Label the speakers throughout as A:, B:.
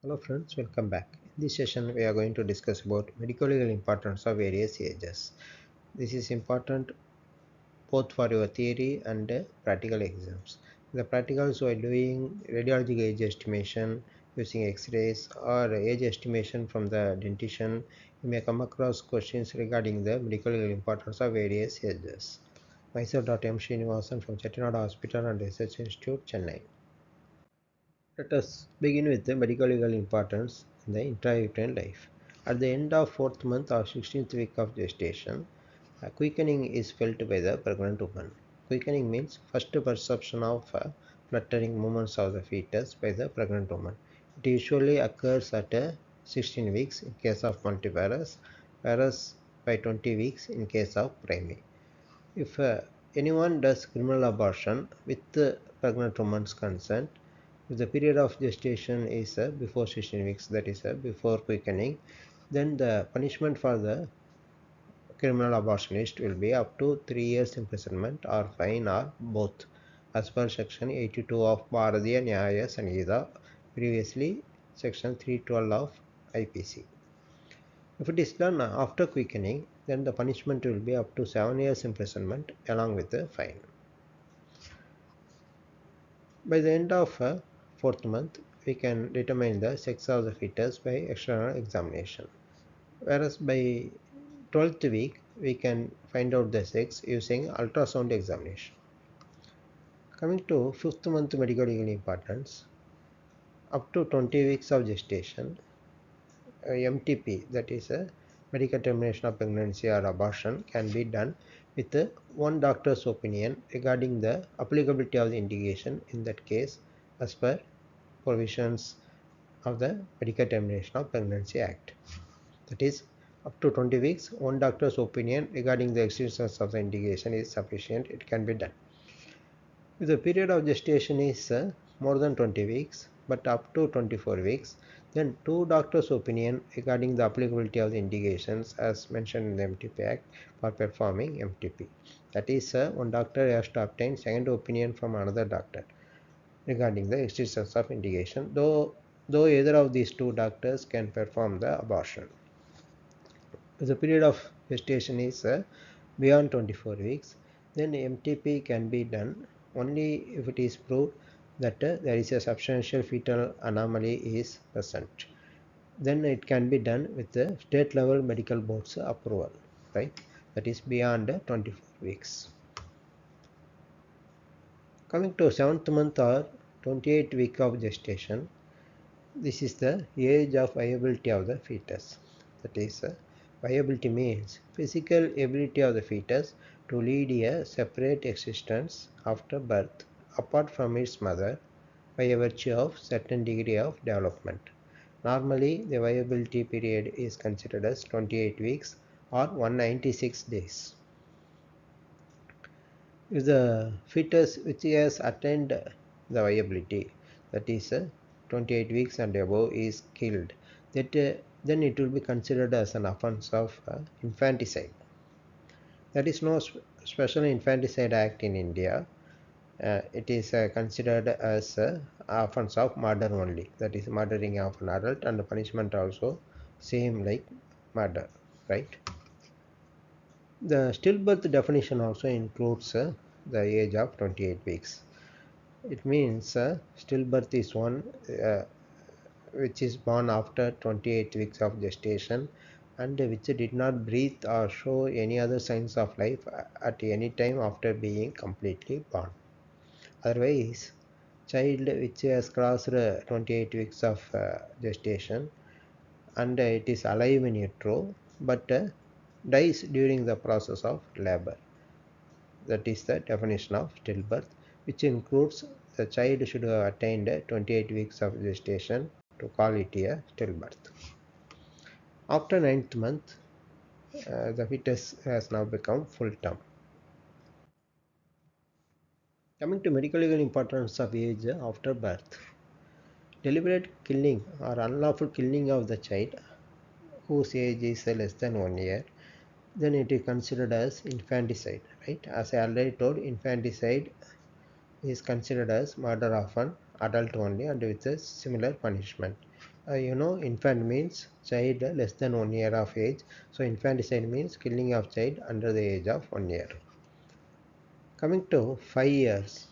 A: Hello friends, welcome back. In this session, we are going to discuss about medical legal importance of various ages. This is important both for your theory and practical exams. In the practicals, while doing radiological age estimation using X-rays or age estimation from the dentition, you may come across questions regarding the medical legal importance of various ages. Myself, Dr. M. Srinivasan from Chettinad Hospital and Research Institute, Chennai. Let us begin with the medical legal importance in the intrauterine life. At the end of 4th month or 16th week of gestation, a quickening is felt by the pregnant woman. Quickening means first perception of fluttering movements of the fetus by the pregnant woman. It usually occurs at 16 weeks in case of multiparous, whereas by 20 weeks in case of primary. If anyone does criminal abortion with the pregnant woman's consent, if the period of gestation is before 16 weeks, that is before quickening, then the punishment for the criminal abortionist will be up to 3 years imprisonment or fine or both, as per section 82 of Bharatiya Nyaya Sanhita, previously section 312 of IPC. If it is done after quickening, then the punishment will be up to 7 years imprisonment along with the fine. By the end of 4th month, we can determine the sex of the fetus by external examination. Whereas by 12th week, we can find out the sex using ultrasound examination. Coming to 5th month medical legal importance, up to 20 weeks of gestation, MTP, that is a medical termination of pregnancy or abortion, can be done with one doctor's opinion regarding the applicability of the indication in that case as per provisions of the Medical Termination of Pregnancy Act. That is, up to 20 weeks, one doctor's opinion regarding the existence of the indication is sufficient, it can be done. If the period of gestation is more than 20 weeks, but up to 24 weeks, then two doctors' opinion regarding the applicability of the indications as mentioned in the MTP Act for performing MTP. That is, one doctor has to obtain second opinion from another doctor regarding the existence of indication, though either of these two doctors can perform the abortion. If the period of gestation is beyond 24 weeks, then MTP can be done only if it is proved that there is a substantial fetal anomaly is present. Then it can be done with the state level medical board's approval, right? That is beyond 24 weeks. Coming to 7th month or 28th week of gestation, this is the age of viability of the fetus. That is, viability means physical ability of the fetus to lead a separate existence after birth, apart from its mother, by virtue of certain degree of development. Normally, the viability period is considered as 28 weeks or 196 days. If the fetus which has attained the viability, that is 28 weeks and above, is killed, that then it will be considered as an offense of infanticide. There is no special infanticide act in India. It is considered as offense of murder only, that is murdering of an adult, and the punishment also same like murder, right? The stillbirth definition also includes the age of 28 weeks. It means stillbirth is one which is born after 28 weeks of gestation and which did not breathe or show any other signs of life at any time after being completely born. Otherwise, child which has crossed 28 weeks of gestation and it is alive in utero but dies during the process of labor. That is the definition of stillbirth, which includes the child should have attained 28 weeks of gestation to call it a stillbirth. After 9th month, the fetus has now become full term. Coming to medical legal importance of age after birth, deliberate killing or unlawful killing of the child whose age is less than 1 year, then it is considered as infanticide, right? As I already told, infanticide is considered as murder of an adult only and with a similar punishment. Infant means child less than 1 year of age. So infanticide means killing of child under the age of 1 year. Coming to 5 years,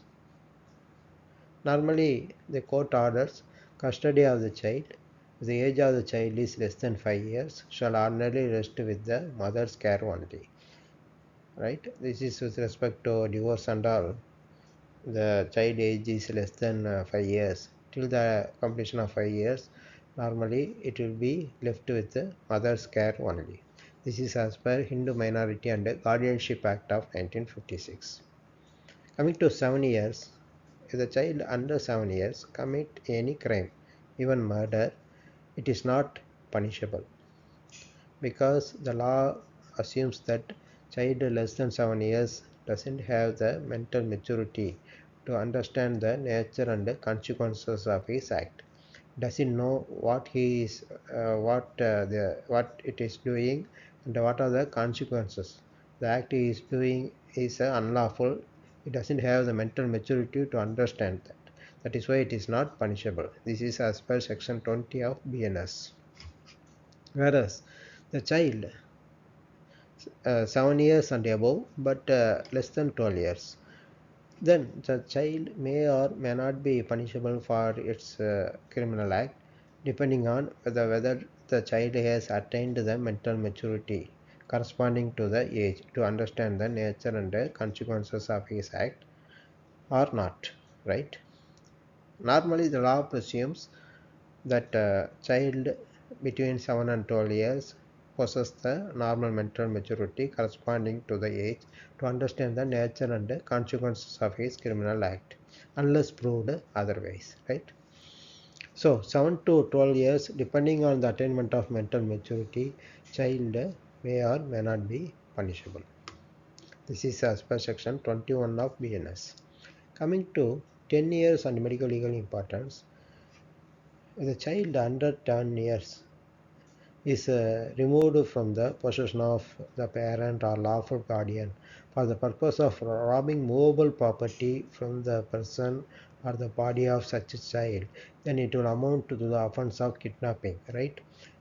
A: normally the court orders custody of the child. If the age of the child is less than 5 years, shall ordinarily rest with the mother's care only. Right? This is with respect to divorce and all. The child age is less than 5 years. Till the completion of 5 years, normally it will be left with the mother's care only. This is as per Hindu Minority and Guardianship Act of 1956. Coming to 7 years, if the child under 7 years commit any crime, even murder, it is not punishable, because the law assumes that child less than 7 years doesn't have the mental maturity to understand the nature and the consequences of his act, doesn't know what he is what it is doing and what are the consequences. The act he is doing is unlawful. He doesn't have the mental maturity to understand that. That is why it is not punishable. This is as per section 20 of BNS. Whereas the child 7 years and above, but less than 12 years, then the child may or may not be punishable for its criminal act, depending on whether the child has attained the mental maturity corresponding to the age to understand the nature and the consequences of his act or not. Right? Normally, the law presumes that child between 7 and 12 years possess the normal mental maturity corresponding to the age to understand the nature and the consequences of his criminal act, unless proved otherwise. Right? So 7 to 12 years, depending on the attainment of mental maturity, child may or may not be punishable. This is as per section 21 of BNS. Coming to 10 years and medical legal importance, the child under 10 years is removed from the possession of the parent or lawful guardian for the purpose of robbing movable property from the person or the body of such a child, then it will amount to the offense of kidnapping. Right?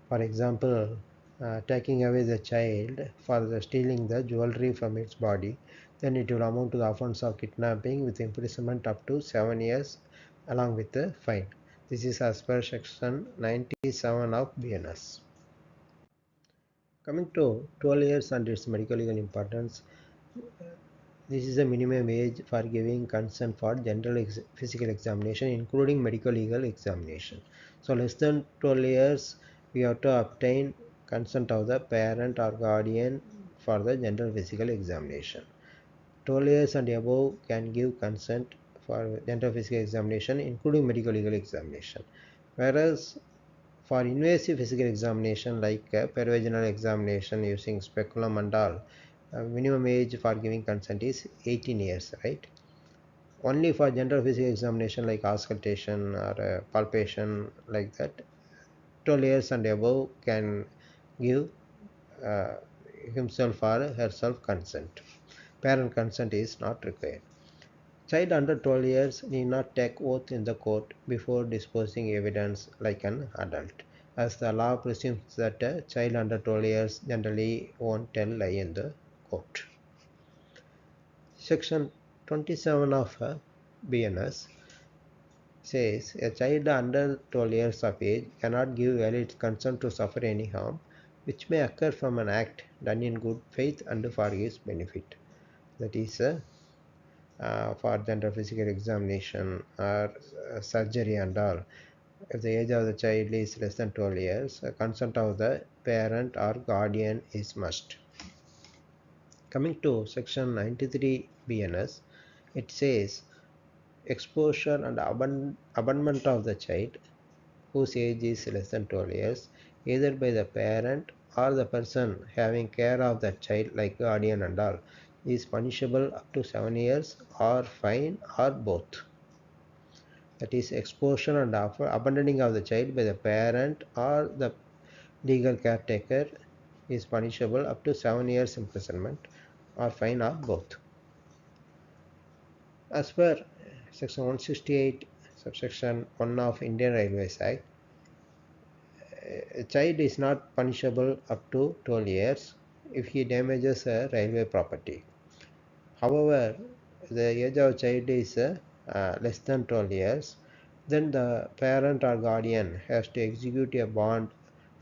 A: For example, taking away the child for the stealing the jewelry from its body, then it will amount to the offense of kidnapping with imprisonment up to 7 years along with the fine. This is as per section 97 of BNS. Coming to 12 years and its medical legal importance, this is the minimum age for giving consent for general physical examination, including medical legal examination. So less than 12 years, we have to obtain consent of the parent or guardian for the general physical examination. 12 years and above can give consent for general physical examination, including medical legal examination. Whereas for invasive physical examination like perivaginal examination using speculum and all, minimum age for giving consent is 18 years, right? Only for general physical examination like auscultation or palpation like that, 12 years and above can give uh, himself or herself consent. Parent consent is not required. Child under 12 years need not take oath in the court before disposing evidence like an adult, as the law presumes that a child under 12 years generally won't tell lie in the court. Section 27 of BNS says a child under 12 years of age cannot give valid consent to suffer any harm which may occur from an act done in good faith and for his benefit. That is for general physical examination or surgery and all. If the age of the child is less than 12 years, consent of the parent or guardian is must. Coming to section 93 BNS, it says exposure and abandonment of the child whose age is less than 12 years, either by the parent or the person having care of the child like guardian and all, is punishable up to 7 years or fine or both. That is, exposure and abandoning of the child by the parent or the legal caretaker is punishable up to 7 years imprisonment or fine or both. As per section 168 subsection 1 of Indian Railways Act, a child is not punishable up to 12 years if he damages a railway property. However, the age of child is less than 12 years, then the parent or guardian has to execute a bond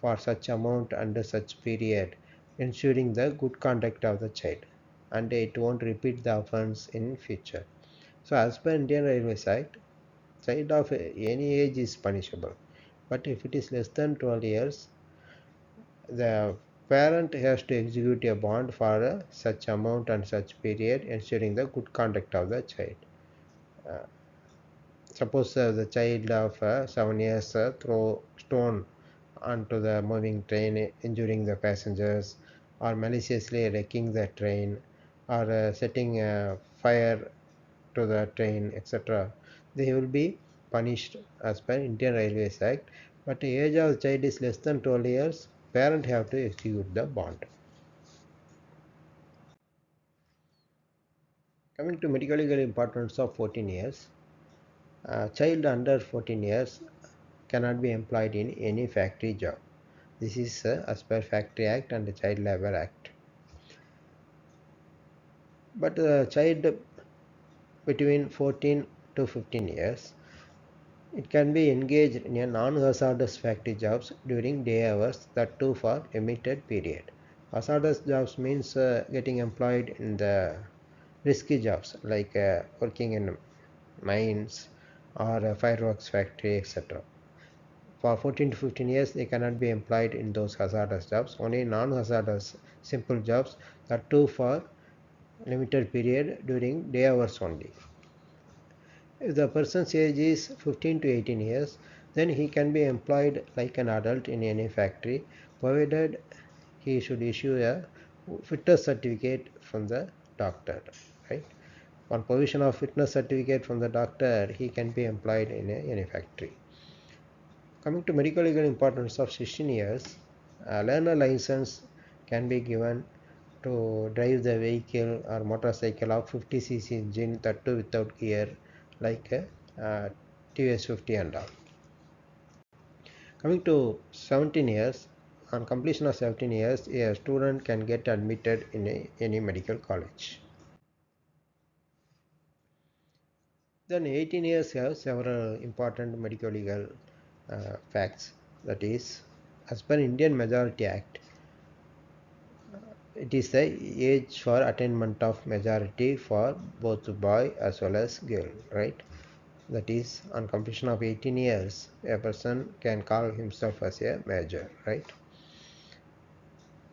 A: for such amount under such period, ensuring the good conduct of the child, and it won't repeat the offense in future. So as per Indian Railways Act, child of any age is punishable, but if it is less than 12 years, the parent has to execute a bond for such amount and such period, ensuring the good conduct of the child. Uh, Suppose the child of 7 years throw stone onto the moving train, injuring the passengers, or maliciously wrecking the train, or setting fire to the train, etc. They will be punished as per Indian Railways Act. But the age of the child is less than 12 years, parent have to execute the bond. Coming to medical legal importance of 14 years, a child under 14 years cannot be employed in any factory job. This is as per Factory Act and the Child Labor Act. But the child between 14 to 15 years, it can be engaged in a non-hazardous factory jobs during day hours, that too for limited period. Hazardous jobs means getting employed in the risky jobs like working in mines or a fireworks factory, etc. For 14 to 15 years, they cannot be employed in those hazardous jobs. Only non-hazardous simple jobs, that too for limited period during day hours only. If the person's age is 15 to 18 years, then he can be employed like an adult in any factory, provided he should issue a fitness certificate from the doctor, right? On provision of fitness certificate from the doctor, he can be employed in any factory. Coming to medical legal importance of 16 years, a learner license can be given to drive the vehicle or motorcycle of 50 cc engine, that too without gear, like TVS 50 and all. Coming to 17 years, on completion of 17 years, a student can get admitted in any medical college. Then 18 years have several important medical legal facts. That is, as per Indian Majority Act, it is the age for attainment of majority for both boy as well as girl, right? That is, on completion of 18 years, a person can call himself as a major, right?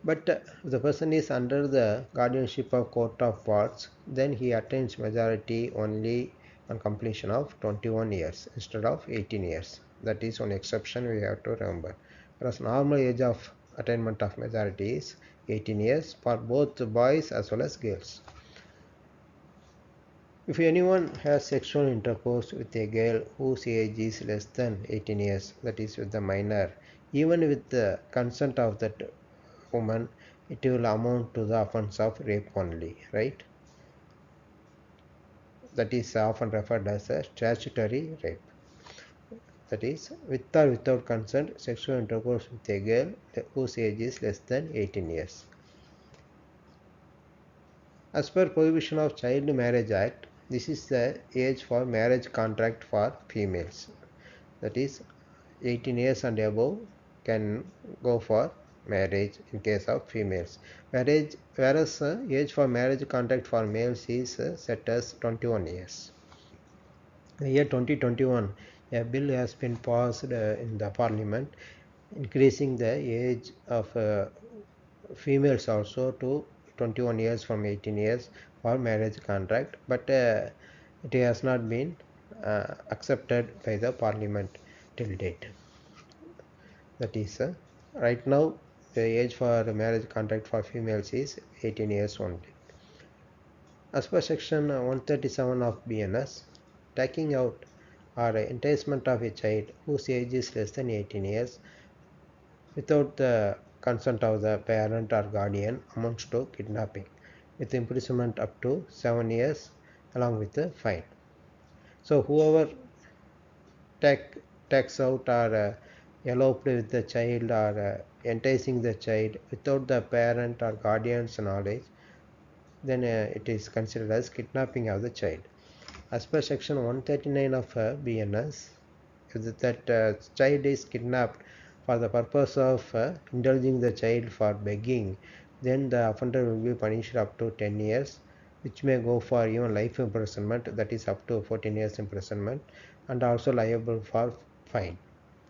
A: But if the person is under the guardianship of court of parts, then he attains majority only on completion of 21 years instead of 18 years. That is one exception we have to remember. Whereas normal age of attainment of majority is 18 years for both boys as well as girls. If anyone has sexual intercourse with a girl whose age is less than 18 years, that is with the minor, even with the consent of that woman, it will amount to the offense of rape only, right? That is often referred as a statutory rape. That is, with or without consent, sexual intercourse with a girl whose age is less than 18 years. As per Prohibition of Child Marriage Act, this is the age for marriage contract for females. That is, 18 years and above can go for marriage in case of females. Whereas age for marriage contract for males is set as 21 years. In the year 2021, a bill has been passed in the parliament increasing the age of females also to 21 years from 18 years for marriage contract, but it has not been accepted by the parliament till date. That is, right now the age for the marriage contract for females is 18 years only. As per section 137 of BNS, taking out or enticement of a child whose age is less than 18 years without the consent of the parent or guardian amounts to kidnapping, with imprisonment up to 7 years along with the fine. So whoever takes out or eloped with the child or enticing the child without the parent or guardian's knowledge, then it is considered as kidnapping of the child. As per section 139 of BNS, if that child is kidnapped for the purpose of indulging the child for begging, then the offender will be punished up to 10 years, which may go for even life imprisonment, that is up to 14 years imprisonment, and also liable for fine.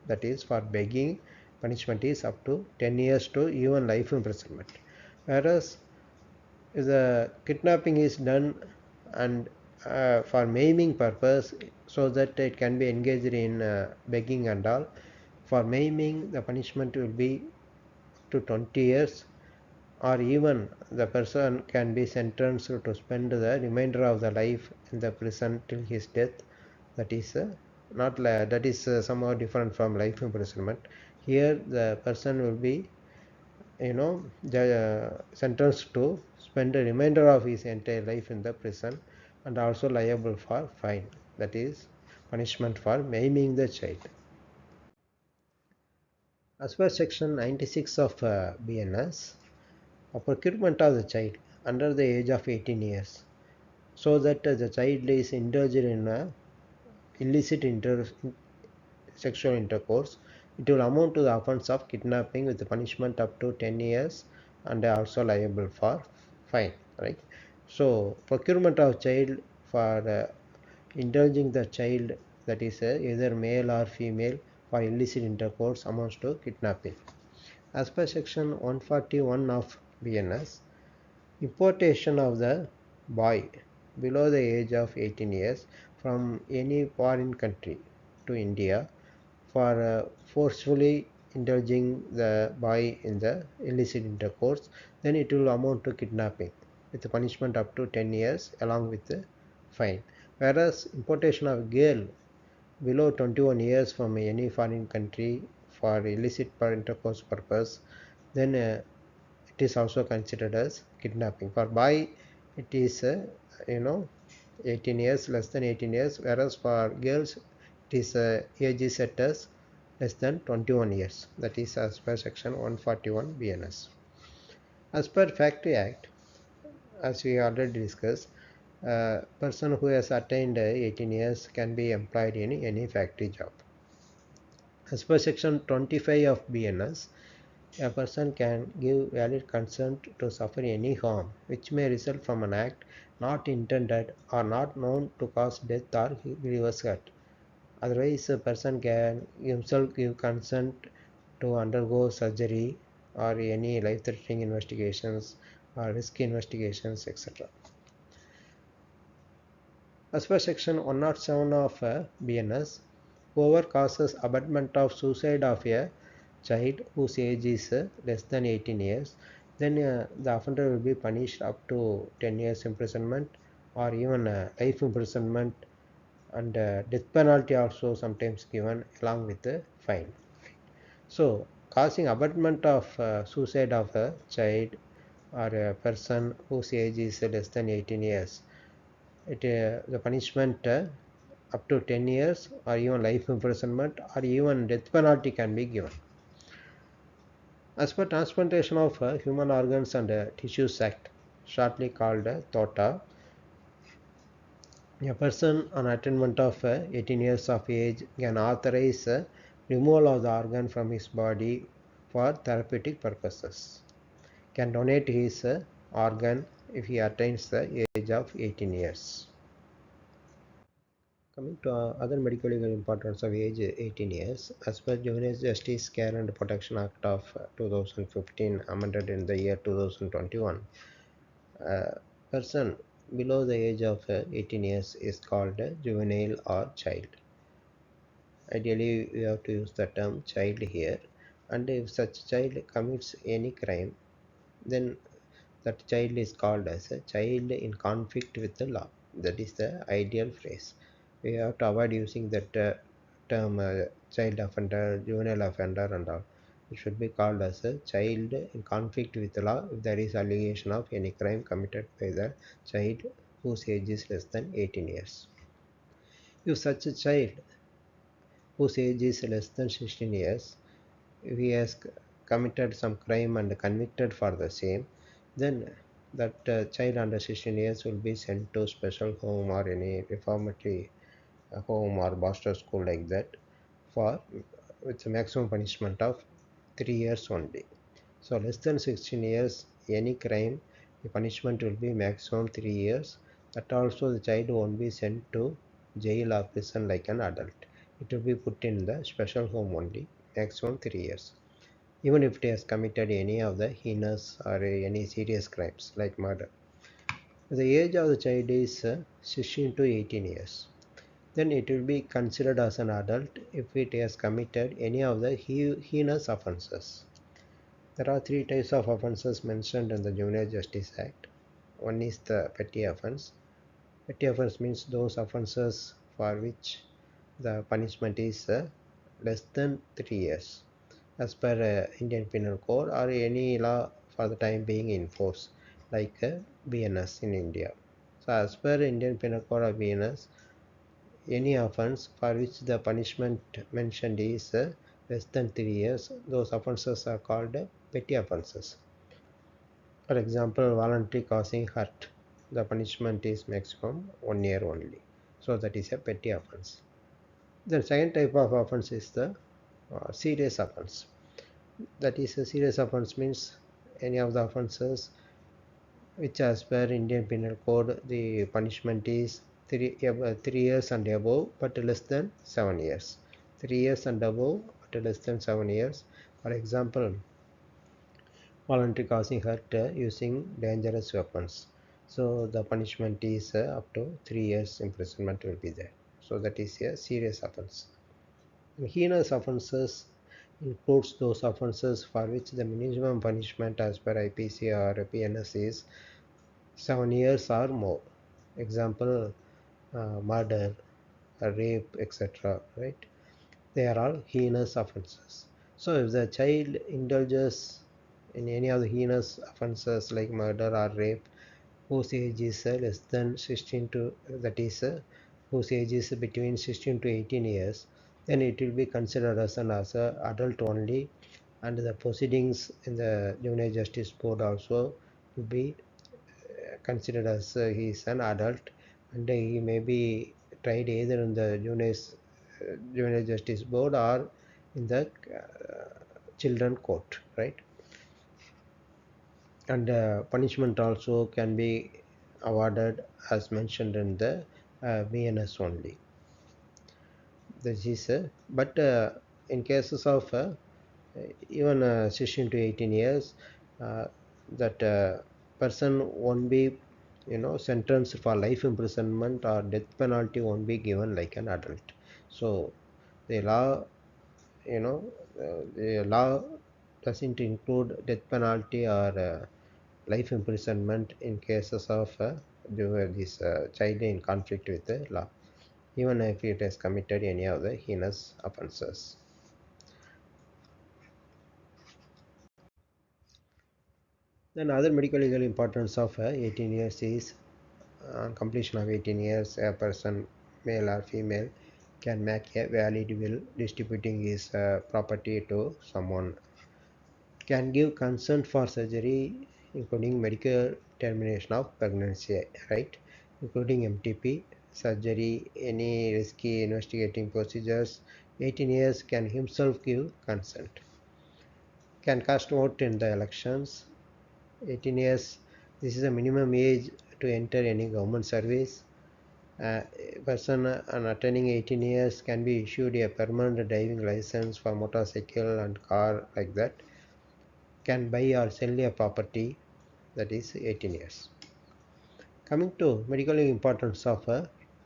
A: That is, for begging, punishment is up to 10 years to even life imprisonment. Whereas if the kidnapping is done and for maiming purpose, so that it can be engaged in begging and all, for maiming the punishment will be to 20 years, or even the person can be sentenced to spend the remainder of the life in the prison till his death. That is not that is somehow different from life imprisonment. Here the person will be, sentenced to spend the remainder of his entire life in the prison, and also liable for fine. That is punishment for maiming the child. As per section 96 of BNS, a procurement of the child under the age of 18 years, so that the child is indulged in illicit sexual intercourse, it will amount to the offense of kidnapping with the punishment up to 10 years, and also liable for fine, right? So procurement of child for indulging the child, that is either male or female, for illicit intercourse amounts to kidnapping. As per section 141 of BNS, importation of the boy below the age of 18 years from any foreign country to India for forcefully indulging the boy in the illicit intercourse, then it will amount to kidnapping with the punishment up to 10 years along with the fine. Whereas importation of girl below 21 years from any foreign country for illicit intercourse purpose, then it is also considered as kidnapping. For boy, it is you know 18 years, less than 18 years, whereas for girls it is age is set as less than 21 years. That is as per section 141 BNS. As per Factory Act, as we already discussed, a person who has attained 18 years can be employed in any factory job. As per section 25 of BNS, a person can give valid consent to suffer any harm which may result from an act not intended or not known to cause death or grievous hurt. Otherwise, a person can himself give consent to undergo surgery or any life-threatening investigations or risky investigations, etc. As per section 107 of BNS, whoever causes abetment of suicide of a child whose age is less than 18 years, then the offender will be punished up to 10 years imprisonment, or even life imprisonment, and death penalty also sometimes given along with the fine. So causing abetment of suicide of a child or a person whose age is less than 18 years, the punishment up to 10 years or even life imprisonment or even death penalty can be given. As per Transplantation of Human Organs and Tissues Act, shortly called TOTA, a person on attainment of 18 years of age can authorize removal of the organ from his body for therapeutic purposes, can donate his organ if he attains the age of 18 years. Coming to other medical legal importance of age 18 years, as per Juvenile Justice Care and Protection Act of 2015, amended in the year 2021, a person below the age of 18 years is called a juvenile or child. Ideally, we have to use the term child here, and if such child commits any crime, then that child is called as a child in conflict with the law. That is the ideal phrase. We have to avoid using that term child offender, juvenile offender, and all. It should be called as a child in conflict with the law if there is allegation of any crime committed by the child whose age is less than 18 years. If such a child whose age is less than 16 years, if he has committed some crime and convicted for the same, then that child under 16 years will be sent to special home or any reformatory home or master school like that for with a maximum punishment of 3 years only. So less than 16 years, any crime, the punishment will be maximum 3 years. That also the child won't be sent to jail or prison like an adult. It will be put in the special home only, maximum 3 years. Even if it has committed any of the heinous or any serious crimes like murder. The age of the child is 16 to 18 years. Then it will be considered as an adult if it has committed any of the heinous offences. There are three types of offences mentioned in the Juvenile Justice Act. One is the petty offence. Petty offence means those offences for which the punishment is less than 3 years as per Indian Penal Code or any law for the time being in force like BNS in India. So as per Indian Penal Code or BNS, any offence for which the punishment mentioned is less than 3 years, those offences are called petty offences. For example, voluntary causing hurt, the punishment is maximum 1 year only. So that is a petty offence. The second type of offence is the serious offence. That is a serious offence means any of the offences which as per Indian Penal Code the punishment is 3 years and above but less than 7 years. 3 years and above but less than 7 years. For example, voluntary causing hurt using dangerous weapons. So the punishment is up to 3 years imprisonment will be there. So that is a serious offense. And heinous offenses includes those offenses for which the minimum punishment as per IPC or BNS is 7 years or more. Example, murder, rape, etc. Right? They are all heinous offenses. So if the child indulges in any of the heinous offenses like murder or rape, whose age is less than 16 to that is whose age is between 16 to 18 years, then it will be considered as an as a adult only, and the proceedings in the juvenile justice board also will be considered as he is an adult, and he may be tried either in the juvenile justice board or in the children court, right? And punishment also can be awarded as mentioned in the BNS only. This is but in cases of even 16 to 18 years, uh, that person won't be sentenced for life imprisonment or death penalty won't be given like an adult. So the law, the law doesn't include death penalty or life imprisonment in cases of this child in conflict with the law, even if it has committed any of the heinous offenses. Then other medical legal importance of 18 years is on completion of 18 years, a person, male or female, can make a valid will distributing his property to someone, can give consent for surgery, including medical termination of pregnancy, right? Including MTP, surgery, any risky investigating procedures. 18 years can himself give consent. Can cast vote in the elections. 18 years, this is the minimum age to enter any government service. A person attaining 18 years can be issued a permanent driving license for motorcycle and car like that, can buy or sell a property, that is 18 years. Coming to medical importance of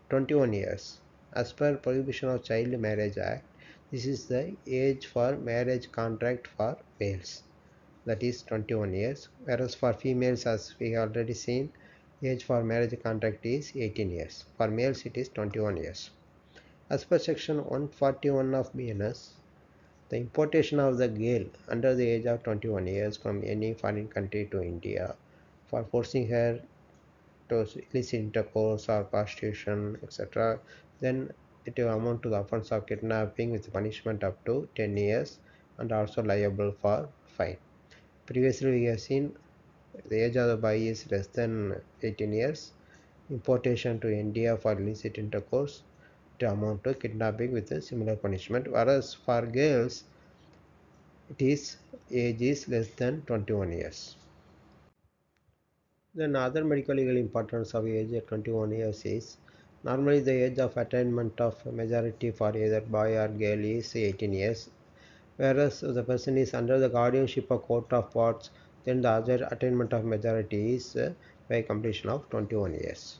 A: 21 years. As per Prohibition of Child Marriage Act, this is the age for marriage contract for males, that is 21 years, whereas for females, as we already seen, age for marriage contract is 18 years. For males it is 21 years. As per section 141 of BNS, the importation of the girl under the age of 21 years from any foreign country to India for forcing her to illicit intercourse or prostitution, etc., then it will amount to the offense of kidnapping with punishment up to 10 years and also liable for fine. Previously, we have seen the age of the boy is less than 18 years. Importation to India for illicit intercourse to amount to kidnapping with a similar punishment. Whereas for girls, it is age is less than 21 years. Then other medical legal importance of age at 21 years is normally the age of attainment of majority for either boy or girl is 18 years, whereas if the person is under the guardianship of court of wards, then the other attainment of majority is by completion of 21 years.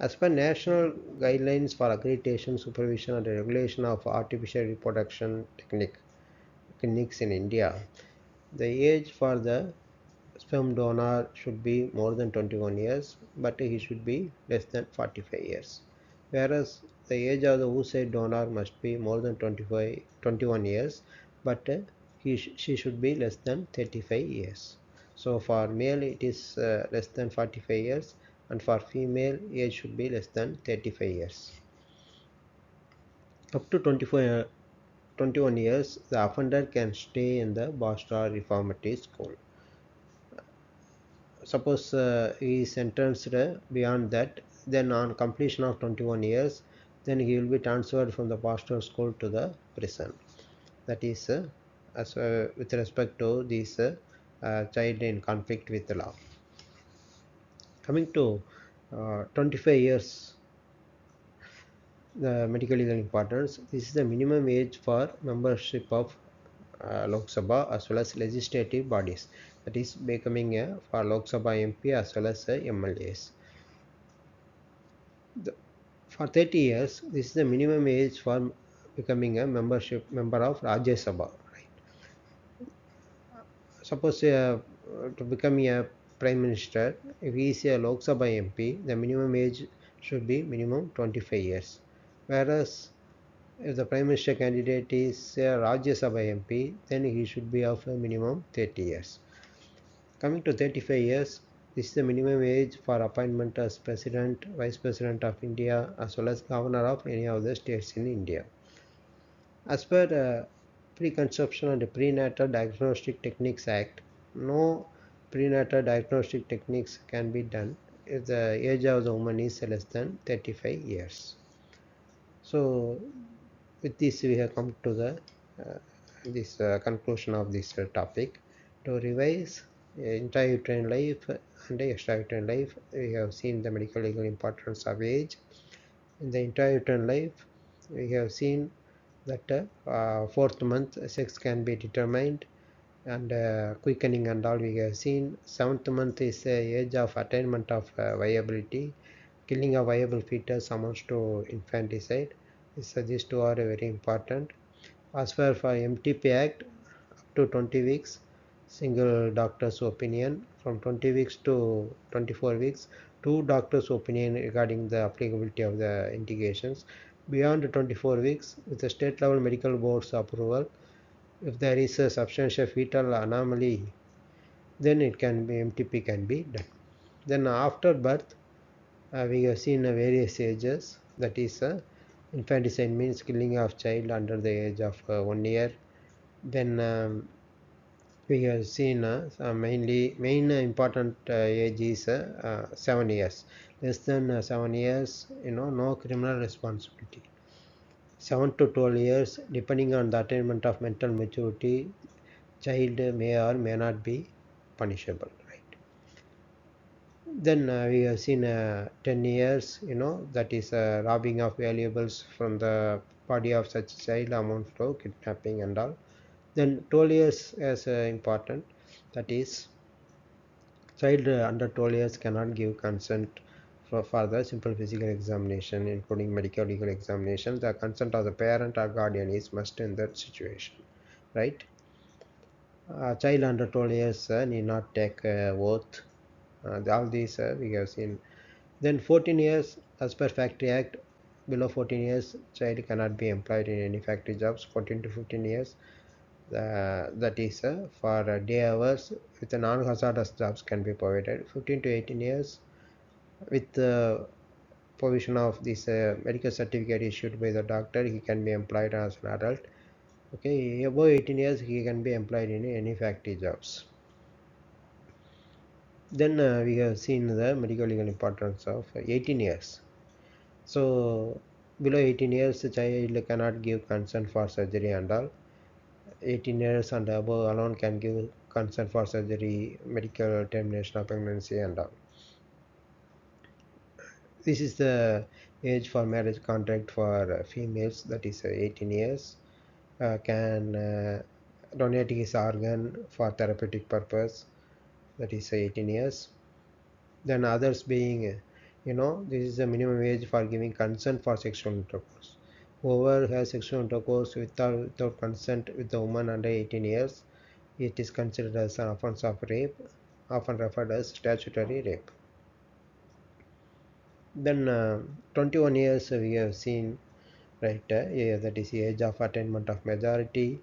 A: As per national guidelines for accreditation, supervision and regulation of artificial reproduction techniques in India, the age for the sperm donor should be more than 21 years, but he should be less than 45 years. Whereas the age of the oocyte donor must be more than 21 years, but she should be less than 35 years. So for male it is less than 45 years, and for female age should be less than 35 years. Up to 21 years, the offender can stay in the Boston Reformatory School. Suppose he is sentenced beyond that, then on completion of 21 years, then he will be transferred from the pastoral school to the prison. That is as with respect to this child in conflict with the law. Coming to 25 years, the medical legal importance, this is the minimum age for membership of Lok Sabha as well as legislative bodies, that is becoming a for Lok Sabha MP as well as MLAs. For 30 years, this is the minimum age for becoming a member of Rajya Sabha. Right? Suppose to become a prime minister, if he is a Lok Sabha MP, the minimum age should be minimum 25 years. Whereas if the prime minister candidate is a Rajya Sabha MP, then he should be of a minimum 30 years. Coming to 35 years, this is the minimum age for appointment as President, Vice President of India as well as Governor of any of the states in India. As per Preconception and Prenatal Diagnostic Techniques Act, no prenatal diagnostic techniques can be done if the age of the woman is less than 35 years. So with this we have come to the this conclusion of this topic. To revise intrauterine life and extrauterine life, we have seen the medical legal importance of age. In the intrauterine life, we have seen that fourth month sex can be determined, and quickening and all we have seen. Seventh month is the age of attainment of viability. Killing a viable fetus amounts to infanticide. These two are very important. As per for MTP Act, up to 20 weeks, single doctor's opinion. From 20 weeks to 24 weeks, two doctors' opinion regarding the applicability of the indications. Beyond 24 weeks, with the state level medical board's approval, if there is a substantial fetal anomaly, then it can be MTP can be done. Then after birth, we have seen various ages. That is, infanticide means killing of child under the age of 1 year. Then we have seen main important age is 7 years. Less than 7 years, no criminal responsibility. 7 to 12 years, depending on the attainment of mental maturity, child may or may not be punishable. Right? Then we have seen 10 years, that is robbing of valuables from the body of such child amounts to kidnapping and all. Then 12 years is important, that is child under 12 years cannot give consent for the simple physical examination, including medical legal examination. The consent of the parent or guardian is must in that situation. Right? Child under 12 years need not take oath. All these we have seen. Then 14 years, as per Factory Act, below 14 years, child cannot be employed in any factory jobs. 14 to 15 years, that is for day hours with the non-hazardous jobs can be provided. 15 to 18 years with provision of this medical certificate issued by the doctor, he can be employed as an adult. Okay, above 18 years, he can be employed in any factory jobs. Then we have seen the medical legal importance of 18 years. So below 18 years, the child cannot give consent for surgery and all. 18 years and above alone can give consent for surgery, medical termination of pregnancy and all. This is the age for marriage contract for females, that is 18 years. Can donate his organ for therapeutic purpose, that is 18 years. Then others being, this is the minimum age for giving consent for sexual intercourse. Whoever has sexual intercourse without consent with the woman under 18 years, it is considered as an offense of rape, often referred as statutory rape. Then 21 years we have seen, right? Yeah, that is the age of attainment of majority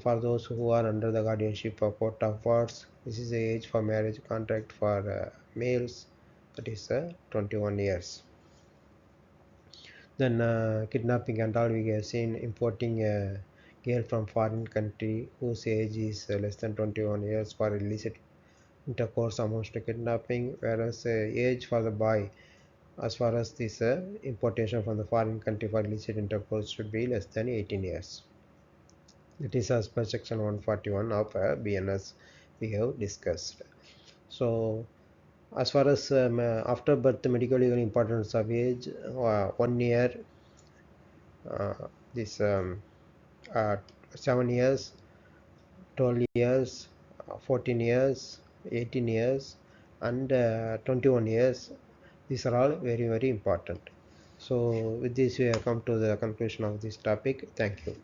A: for those who are under the guardianship of court of wards. This is the age for marriage contract for males, that is 21 years. Then kidnapping and all, we have seen importing a girl from foreign country whose age is less than 21 years for illicit intercourse amounts to kidnapping, whereas age for the boy as far as this importation from the foreign country for illicit intercourse should be less than 18 years. It is as per section 141 of BNS we have discussed. So as far as after birth medical legal importance of age, 1 year, uh, this uh, 7 years, 12 years, 14 years, 18 years, and 21 years. These are all very, very important. So with this we have come to the conclusion of this topic. Thank you.